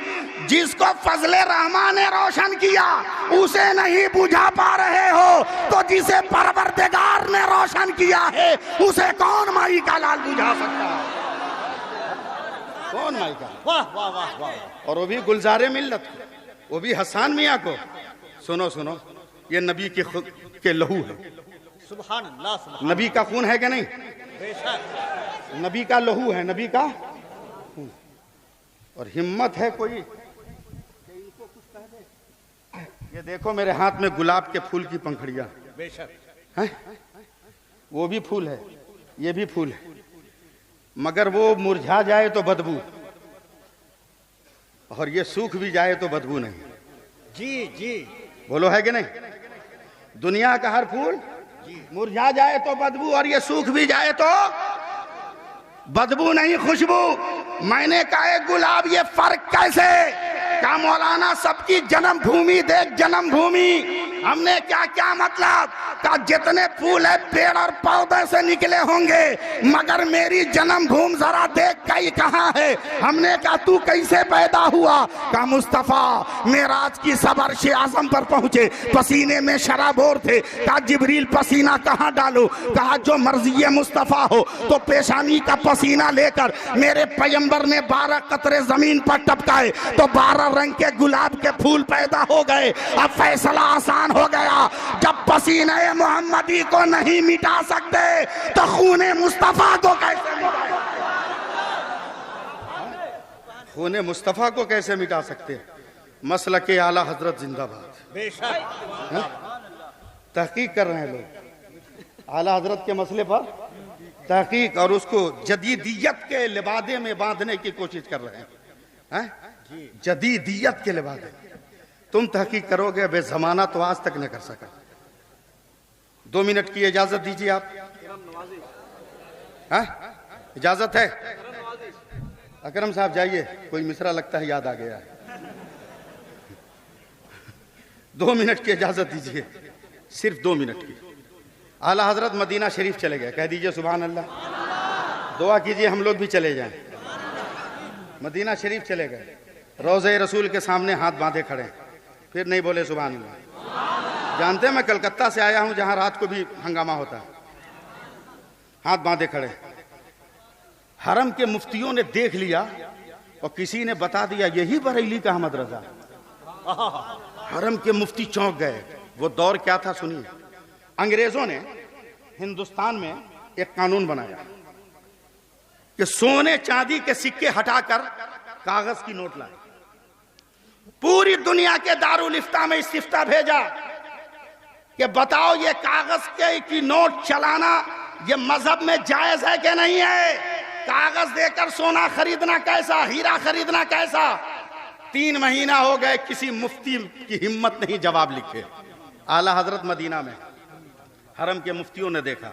जिसको फजले रहमा ने रोशन किया उसे नहीं बुझा पा रहे हो, तो जिसे परवरदिगार ने रोशन किया है उसे कौन माई का लाल बुझा सकता है? कौन माई का? वाह वाह वाह वाह। और वो भी गुलजारे मिल्लत को, वो भी हसन मियाँ को। सुनो सुनो, ये नबी के लहू है, सुभान अल्लाह, सुभान नबी का खून है कि नहीं? बेशक नबी का लहू है, नबी का खून। और हिम्मत है कोई इनको कुछ कह दे? ये देखो मेरे हाथ में गुलाब के फूल की पंखड़ियां बेशक हैं, वो भी फूल है, ये भी फूल है, मगर वो मुरझा जाए तो बदबू, और ये सूख भी जाए तो बदबू नहीं। जी जी, बोलो है कि नहीं? दुनिया का हर फूल मुरझा जाए तो बदबू, और ये सूख भी जाए तो बदबू नहीं, खुशबू। मैंने कहा गुलाब ये फर्क कैसे? क्या मौलाना सबकी जन्मभूमि देख, जन्मभूमि। हमने क्या क्या मतलब? का जितने फूल है पेड़ और पौधे से निकले होंगे, मगर मेरी जन्मभूमि जरा देख कहीं कहाँ है? हमने कहा तू कैसे पैदा हुआ? का मुस्तफा मेराज की सबर से आजम पर पहुंचे, पसीने में शराबोर थे। का जिब्रील पसीना कहाँ डालो? कहा जो मर्जी मुस्तफा हो। तो पेशानी का पसीना लेकर मेरे पैगंबर ने 12 कतरे जमीन पर टपकाए तो 12 रंग के गुलाब के फूल पैदा हो गए। अब फैसला आसान हो गया, जब पसीने मोहम्मदी को नहीं मिटा सकते तो खूने मुस्तफा को कैसे मिटाएं? खूने मुस्तफा को कैसे मिटा सकते? मसलक आला हजरत जिंदाबाद। बेशक तहकीक कर रहे हैं लोग आला हजरत के मसले पर, तहकीक, और उसको जदीदियत के लिबादे में बांधने की कोशिश कर रहे हैं, जदीदियत के लिबादे। तुम तहकीक करोगे, बे जमाना तो आज तक न कर सका। 2 मिनट की इजाजत दीजिए आप। इजाजत है? अकरम साहब जाइए, कोई मिसरा लगता है याद आ गया है। 2 मिनट की इजाजत दीजिए, सिर्फ 2 मिनट की। आला हजरत मदीना शरीफ चले गए, कह दीजिए सुभान अल्लाह। दुआ कीजिए हम लोग भी चले जाएं। मदीना शरीफ चले गए, रोज़े रसूल के सामने हाथ बांधे खड़े, फिर नहीं बोले सुभान अल्लाह। जानते हैं मैं कलकत्ता से आया हूं जहां रात को भी हंगामा होता है। हाथ बांधे खड़े, हरम के मुफ्तियों ने देख लिया और किसी ने बता दिया यही बरेली का मदरसा। हरम के मुफ्ती चौंक गए। वो दौर क्या था सुनिए। अंग्रेजों ने हिंदुस्तान में एक कानून बनाया, कि सोने चांदी के सिक्के हटाकर कागज की नोट लाए। पूरी दुनिया के दारुल इफ्ता में इस्तिफ्ता भेजा कि बताओ ये कागज के की नोट चलाना ये मजहब में जायज है कि नहीं है? कागज देकर सोना खरीदना कैसा, हीरा खरीदना कैसा? 3 महीना हो गए, किसी मुफ्ती की हिम्मत नहीं जवाब लिखे। आला हजरत मदीना में हरम के मुफ्तियों ने देखा,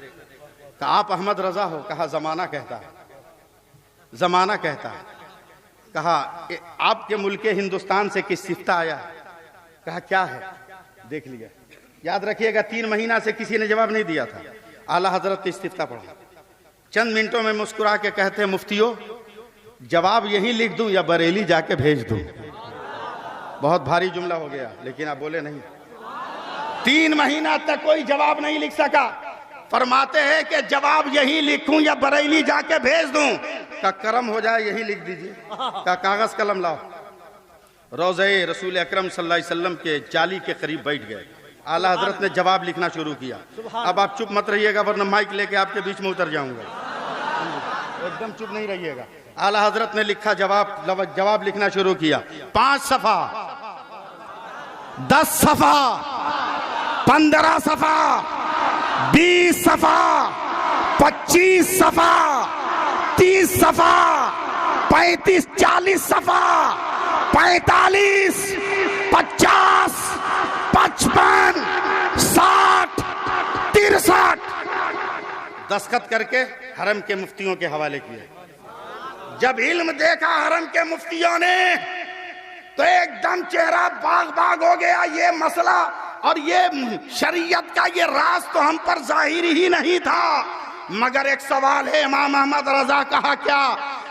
कहा आप अहमद रजा हो? कहा जमाना कहता है, जमाना कहता है। कहा आपके मुल्क हिंदुस्तान से किस इस्तिफ्ता आया? कहा क्या है? देख लिया। याद रखिएगा 3 महीना से किसी ने जवाब नहीं दिया था। आला हजरत ने इस्तिफ्ता पढ़ा, चंद मिनटों में मुस्कुरा के कहते हैं मुफ्तियों जवाब यही लिख दूं या बरेली जाके भेज दूं? बहुत भारी जुमला हो गया, लेकिन आप बोले नहीं। 3 महीना तक कोई जवाब नहीं लिख सका। फरमाते हैं कि जवाब यही लिखूं या बरेली जाके भेज दूं? का करम हो जाए यही लिख दीजिए। का कागज कलम लाओ। रोज़े रसूल अकरम सल्लल्लाहु अलैहि वसल्लम के जाली के करीब बैठ गए। आला हजरत ने जवाब लिखना शुरू किया। अब आप चुप मत रहिएगा वरना माइक लेके आपके बीच में उतर जाऊंगा। एकदम चुप नहीं रहिएगा। आला हजरत ने लिखा, जवाब लिखना शुरू किया। 5 सफा, 10 सफा, 15 सफा, 20 सफा, 25 सफा, 30 सफा, 35, 40 सफा, 45, 50, 55, 60, 63 दस्तखत करके हरम के मुफ्तियों के हवाले किए। जब इल्म देखा हरम के मुफ्तियों ने तो एकदम चेहरा बाग बाग हो गया। ये मसला और ये शरीयत का ये राज तो हम पर जाहिर ही नहीं था। मगर एक सवाल है, इमाम अहमद रजा कहा क्या?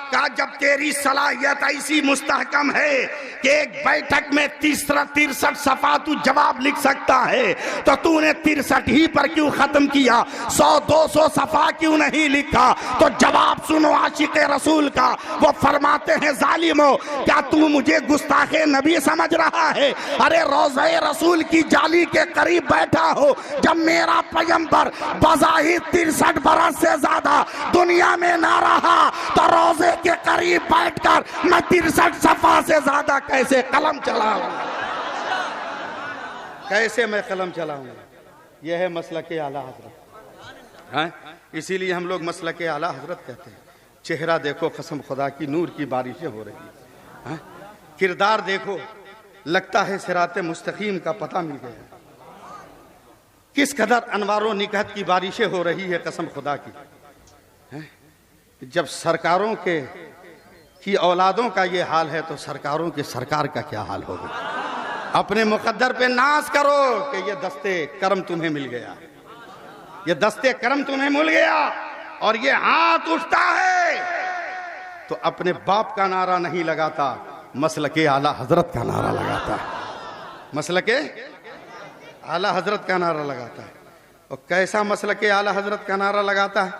कहा जब तेरी सलाहियत ऐसी मुस्तहकम है कि एक बैठक में 63 सफा तू जवाब लिख सकता है तो तूने 63 ही पर क्यों खत्म किया? 100-200 सफा क्यों नहीं लिखा? तो जवाब सुनो आशिक रसूल का। वो फरमाते हैं जालिमो क्या तू मुझे गुस्ताखे नबी समझ रहा है? अरे रोज़े रसूल की जाली के करीब बैठा हो जब मेरा पैगंबर बज़ाहिर 63 बरस से ज्यादा दुनिया में ना रहा तो रोजे के करीब बैठकर मैं 63 सफा से ज्यादा कैसे कलम चलाऊंगा? कैसे मैं कलम चलाऊंगा? यह है मसलके आला हजरत। हाँ, इसीलिए हम लोग मसलके आला हजरत कहते हैं। चेहरा देखो, कसम खुदा की नूर की बारिशें हो रही है। हाँ? किरदार देखो, लगता है सिराते मुस्तकीम का पता मिल गया। किस कदर अनवारो निकहत की बारिशें हो रही है, कसम खुदा की। हाँ? जब सरकारों के की औलादों का ये हाल है तो सरकारों के सरकार का क्या हाल होगा? अपने मुकद्दर पे नाज करो कि ये दस्ते करम तुम्हें मिल गया, ये दस्ते करम तुम्हें मिल गया और ये हाथ उठता है तो अपने बाप का नारा नहीं लगाता, मसलके आला हजरत का नारा लगाता है। मसलके आला हजरत का नारा लगाता है। और कैसा मसलके आला हजरत का नारा लगाता है?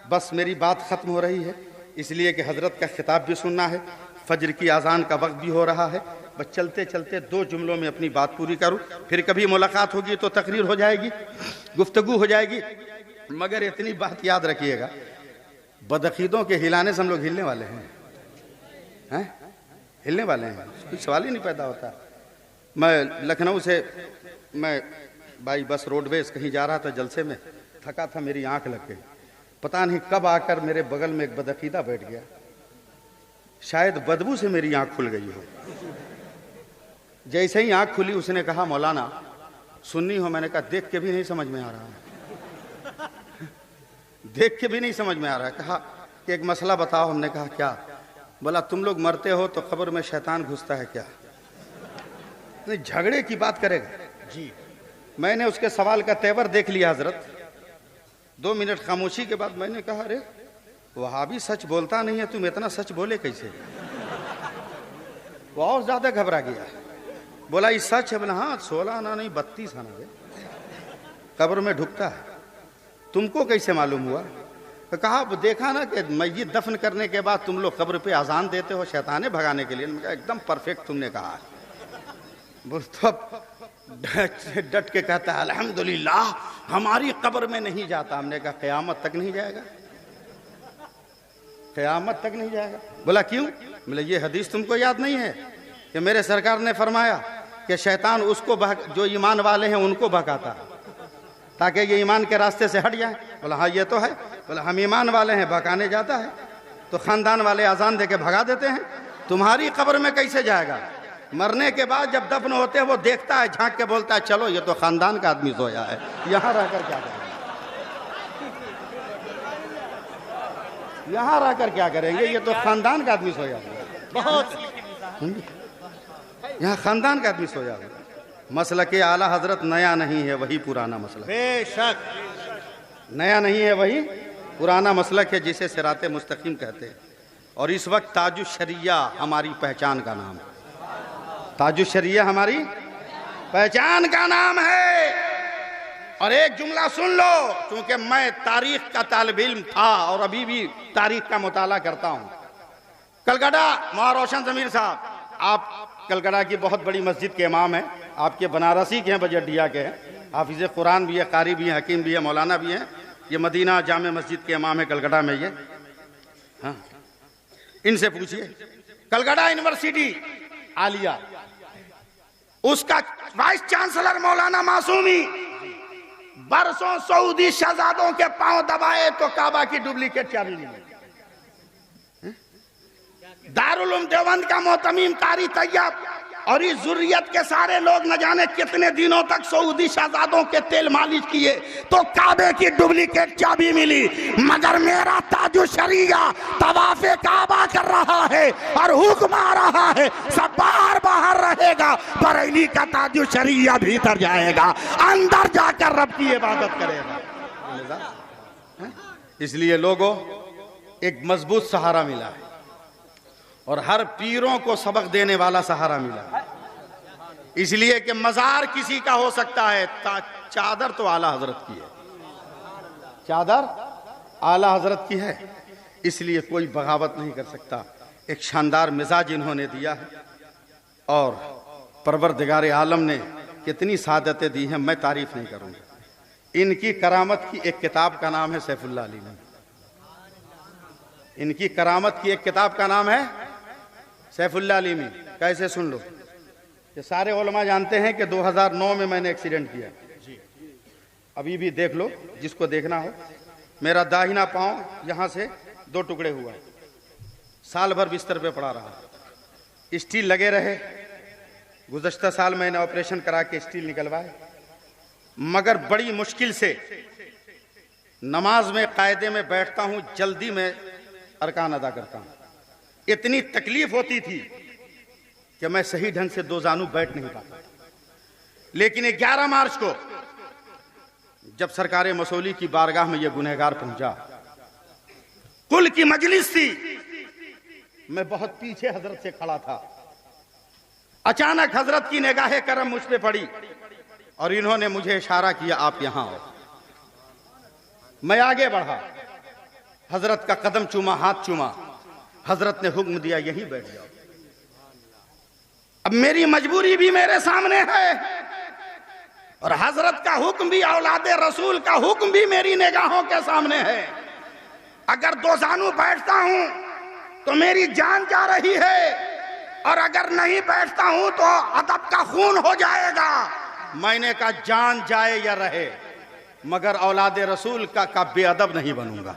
बस मेरी बात खत्म हो रही है इसलिए कि हजरत का खिताब भी सुनना है, फजर की आज़ान का वक्त भी हो रहा है। बस चलते चलते 2 जुमलों में अपनी बात पूरी करूं, फिर कभी मुलाकात होगी तो तकरीर हो जाएगी, गुफ्तगू हो जाएगी। मगर इतनी बात याद रखिएगा, बदअकीदों के हिलाने से हम लोग हिलने वाले हैं, हिलने वाले हैं, कोई सवाल ही नहीं पैदा होता। मैं लखनऊ से भाई बस रोडवेज कहीं जा रहा था जलसे में, थका था, मेरी आंख लग गई। पता नहीं कब आकर मेरे बगल में एक बदअकीदा बैठ गया, शायद बदबू से मेरी आंख खुल गई हो। जैसे ही आंख खुली उसने कहा मौलाना सुन्नी हो? मैंने कहा देख के भी नहीं समझ में आ रहा है, देख के भी नहीं समझ में आ रहा है। कहा कि एक मसला बताओ। हमने कहा क्या? बोला तुम लोग मरते हो तो कब्र में शैतान घुसता है क्या? नहीं, झगड़े की बात करेगा जी। मैंने उसके सवाल का तेवर देख लिया हजरत। 2 मिनट खामोशी के बाद मैंने कहा अरे वहाबी सच बोलता नहीं है, तुम इतना सच बोले कैसे? वो और ज्यादा घबरा गया। बोला ये सच है? बोला हाँ, 16 आना नहीं 32 आना है कब्र में ढुकता है। तुमको कैसे मालूम हुआ? तो कहा देखा ना कि मस्जिद दफन करने के बाद तुम लोग कब्र पे अजान देते हो शैताने भगाने के लिए। मैंने कहा एकदम परफेक्ट तुमने कहा। बोल तो डट के कहता है अल्हम्दुलिल्लाह हमारी कब्र में नहीं जाता। हमने कहा क़यामत तक नहीं जाएगा? क़यामत तक नहीं जाएगा। बोला क्यों? बोले ये हदीस तुमको याद नहीं है कि मेरे सरकार ने फरमाया कि शैतान उसको जो ईमान वाले हैं उनको भगाता है ताकि ये ईमान के रास्ते से हट जाए। बोला हाँ ये तो है। बोला हम ईमान वाले हैं, भगाने जाता है तो ख़ानदान वाले अजान दे के भगा देते हैं। तुम्हारी कब्र में कैसे जाएगा? मरने के बाद जब दफन होते हैं वो देखता है, झांक के बोलता है चलो ये तो ख़ानदान का आदमी सोया है, यहाँ रहकर क्या करेंगे, यहाँ रहकर क्या करेंगे, ये तो ख़ानदान का आदमी सोया है। बहुत यहाँ ख़ानदान का आदमी सोया है। मसला के आला हजरत नया नहीं है, वही पुराना मसला, बेशक नया नहीं है वही पुराना मसलक है जिसे सिराते मुस्तकीम कहते हैं। और इस वक्त ताजुश शरिया हमारी पहचान का नाम है। ताजुश शरिया हमारी पहचान का नाम है। और एक जुमला सुन लो, क्योंकि मैं तारीख का तालिब इल्म था और अभी भी तारीख का मुताला करता हूँ। कलकत्ता मौलाना रोशन ज़मीर साहब, आप कलकत्ता की बहुत बड़ी मस्जिद के इमाम हैं, आपके बनारसी के हैं, बजटिया के हैं, हाफिज़ कुरान भी है, कारी भी हैं, हकीम भी है, मौलाना भी हैं। ये मदीना जामे मस्जिद के इमाम है कलकत्ता में ये। हाँ, इनसे पूछिए कलकत्ता यूनिवर्सिटी आलिया, उसका वाइस चांसलर मौलाना मासूमी बरसों सऊदी शहजादों के पांव दबाए तो काबा की डुप्लीकेट चाबी मिली। दारुल उलूम देवबंद का मोहतमीम कारी तैयब और इस जुर्रियत के सारे लोग न जाने कितने दिनों तक सऊदी शहजादों के तेल मालिश किए तो काबे की डुप्लीकेट चाबी मिली। मगर मेरा ताजुश शरिया तवाफे काबा कर रहा है और हुक्म आ रहा है सब बाहर बाहर रहेगा, बरेली का ताजुश शरिया भीतर जाएगा, अंदर जाकर रब की इबादत करेगा। इसलिए लोगों एक मजबूत सहारा मिला है और हर पीरों को सबक देने वाला सहारा मिला। इसलिए कि मजार किसी का हो सकता है, चादर तो आला हजरत की है, चादर आला हजरत की है, इसलिए कोई बगावत नहीं कर सकता। एक शानदार मिजाज इन्होंने दिया है और परवरदिगार आलम ने कितनी सादतें दी हैं, मैं तारीफ नहीं करूंगा। इनकी करामत की एक किताब का नाम है सैफुल्लाह अलीमी। इनकी करामत की एक किताब का नाम है सैफुल्लाह अलीमी। कैसे सुन लो, ये सारे उलमा जानते हैं कि 2009 में मैंने एक्सीडेंट किया, अभी भी देख लो जिसको देखना हो। मेरा दाहिना पांव यहां से 2 टुकड़े हुआ, साल भर बिस्तर पे पड़ा रहा, स्टील लगे रहे। गुज़श्ता साल मैंने ऑपरेशन करा के स्टील निकलवाए, मगर बड़ी मुश्किल से नमाज में कायदे में बैठता हूं, जल्दी में अरकान अदा करता हूं। इतनी तकलीफ होती थी कि मैं सही ढंग से 2 जानू बैठ नहीं पाता। लेकिन 11 मार्च को जब सरकार मसौली की बारगाह में यह गुनहगार पहुंचा, कुल की मजलिस थी, मैं बहुत पीछे हजरत से खड़ा था। अचानक हजरत की निगाह करम मुझ पे पड़ी और इन्होंने मुझे इशारा किया आप यहां आओ। मैं आगे बढ़ा, हजरत का कदम चूमा, हाथ चूमा, हजरत ने हुक्म दिया यहीं बैठ जाओ। अब मेरी मजबूरी भी मेरे सामने है और हजरत का हुक्म भी, औलादे रसूल का हुक्म भी मेरी निगाहों के सामने है। अगर 2 जानू बैठता हूं तो मेरी जान जा रही है और अगर नहीं बैठता हूं तो अदब का खून हो जाएगा। मैंने कहा जान जाए या रहे, मगर औलादे रसूल का बेअदब नहीं बनूंगा।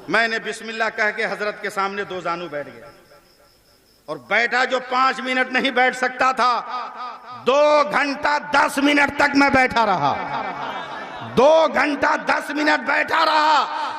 मैंने बिस्मिल्लाह कह के हजरत के सामने 2 जानू बैठ गया और बैठा जो 5 मिनट नहीं बैठ सकता था, 2 घंटा 10 मिनट तक मैं बैठा रहा। 2 घंटा 10 मिनट बैठा रहा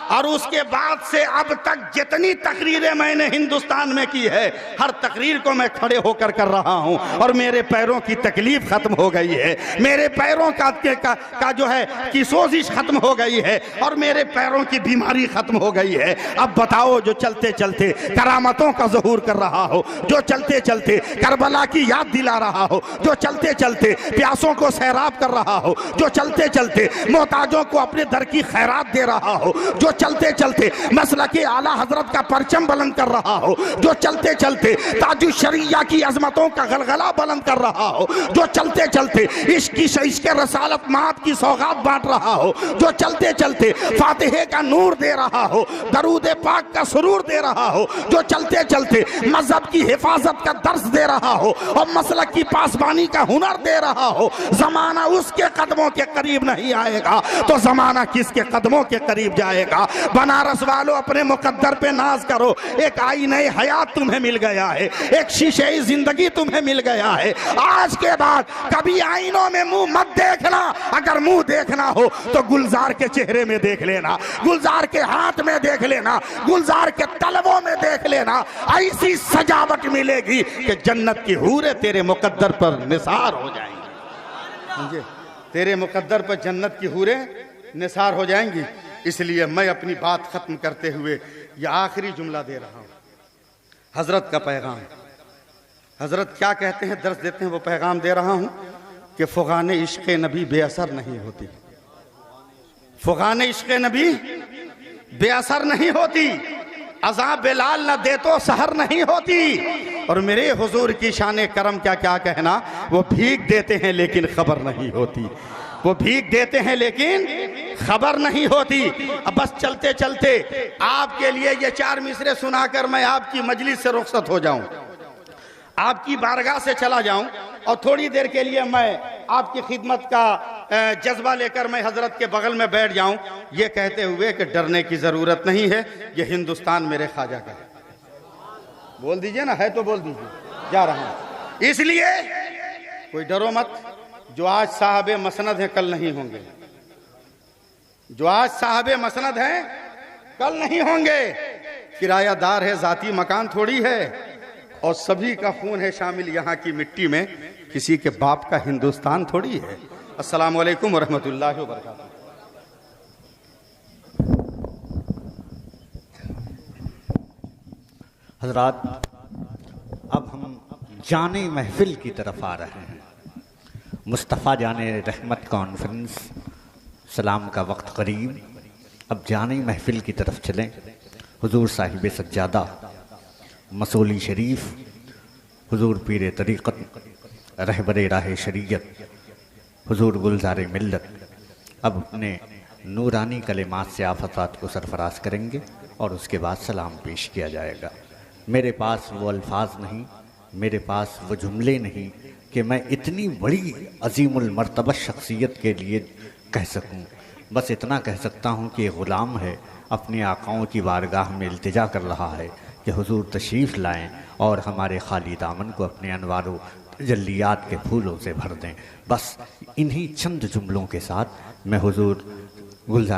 और उसके बाद से अब तक जितनी तकरीरें मैंने हिंदुस्तान में की है, हर तकरीर को मैं खड़े होकर कर रहा हूं और मेरे पैरों की तकलीफ खत्म हो गई है, मेरे पैरों का जो है कि सोजिश खत्म हो गई है और मेरे पैरों की बीमारी खत्म हो गई है। अब बताओ, जो चलते चलते करामतों का ज़हूर कर रहा हो, जो चलते चलते करबला की याद दिला रहा हो, जो चलते चलते प्यासों को सैराब कर रहा हो, जो चलते चलते मोहताजों को अपने दर की खैरात दे रहा हो, जो चलते चलते मसलक आला हजरत का परचम बुलंद कर रहा हो, जो चलते चलते ताजु शरिया की अजमतों का गलगला बुलंद कर रहा हो, जो चलते चलते इश्क रसालत मात की सौगात बांट रहा हो, जो चलते चलते फातिहे का नूर दे रहा हो, दरूद पाक का सुरूर दे रहा हो, जो चलते चलते मजहब की हिफाजत का दर्स दे रहा हो और मसलक की पासबानी का हुनर दे रहा हो, जमाना उसके कदमों के करीब नहीं आएगा तो जमाना किसके कदमों के करीब जाएगा। बनारस वालों, अपने मुकद्दर पे नाज करो, एक आईने हयात तुम्हें मिल गया है, एक शीशे जिंदगी तुम्हें मिल गया है। आज के बाद कभी आईनों में मुंह मत देखना, अगर मुंह देखना हो तो गुलजार के चेहरे में देख लेना, गुलजार के हाथ में देख लेना, गुलजार के तलवों में देख लेना। ऐसी सजावट मिलेगी कि जन्नत की हूरें तेरे मुकद्दर पर निसार हो जाएंगी। समझे? तेरे मुकद्दर पर जन्नत की हूरें निसार हो जाएंगी। इसलिए मैं अपनी बात खत्म करते हुए यह आखिरी जुमला दे रहा हूं, हजरत का पैगाम। हजरत क्या कहते हैं, दर्स देते हैं, वो पैगाम दे रहा हूं कि फुगान इश्क नबी बेअसर नहीं होती, फुगान इश्क नबी बेअसर नहीं होती, अज़ाब बिलाल न दे तो सहर नहीं होती। और मेरे हुजूर की शान करम क्या क्या कहना, वो भीख देते हैं लेकिन खबर नहीं होती, वो भीख देते हैं लेकिन खबर नहीं होती। अब बस चलते चलते आपके लिए ये 4 मिसरे सुनाकर मैं आपकी मजलिस से रुखसत हो जाऊं, आपकी बारगाह से चला जाऊं और थोड़ी देर के लिए मैं आपकी खिदमत का जज्बा लेकर मैं हजरत के बगल में बैठ जाऊं, ये कहते हुए कि डरने की जरूरत नहीं है, ये हिंदुस्तान मेरे ख्वाजा का है। बोल दीजिए ना, है तो बोल दीजिए, जा रहा हूं। इसलिए कोई डरो मत, जो आज साहब मसनद हैं कल नहीं होंगे, जो आज साहब मसनद हैं कल नहीं होंगे। किरायादार है, जाती मकान थोड़ी है, और सभी का खून है शामिल यहाँ की मिट्टी में, किसी के बाप का हिंदुस्तान थोड़ी है। अस्सलामु अलैकुम वरहमतुल्लाहि वबरकातुहू। हजरात, अब हम जाने महफिल की तरफ आ रहे हैं। मुस्तफ़ा जाने रहमत कॉन्फ्रेंस सलाम का वक्त करीब, अब जाने महफिल की तरफ चलें। हुजूर साहिब सज्जादा मसूली शरीफ, हुजूर पीर तरीक़त, रहबर राह शरीयत, हुजूर गुलजार मिल्लत अब अपने नूरानी कलिमात से आफात को सरफराज करेंगे और उसके बाद सलाम पेश किया जाएगा। मेरे पास वो अल्फाज नहीं, मेरे पास वो जुमले नहीं कि मैं इतनी बड़ी अजीमुल मर्तबा शख्सियत के लिए कह सकूं। बस इतना कह सकता हूं कि ग़ुलाम है, अपने आकाओं की बारगाह में इल्तिजा कर रहा है कि हुजूर तशरीफ़ लाएं और हमारे खाली दामन को अपने अनवारों जल्लियात के फूलों से भर दें। बस इन्हीं चंद जुमलों के साथ मैं हुजूर गुलजार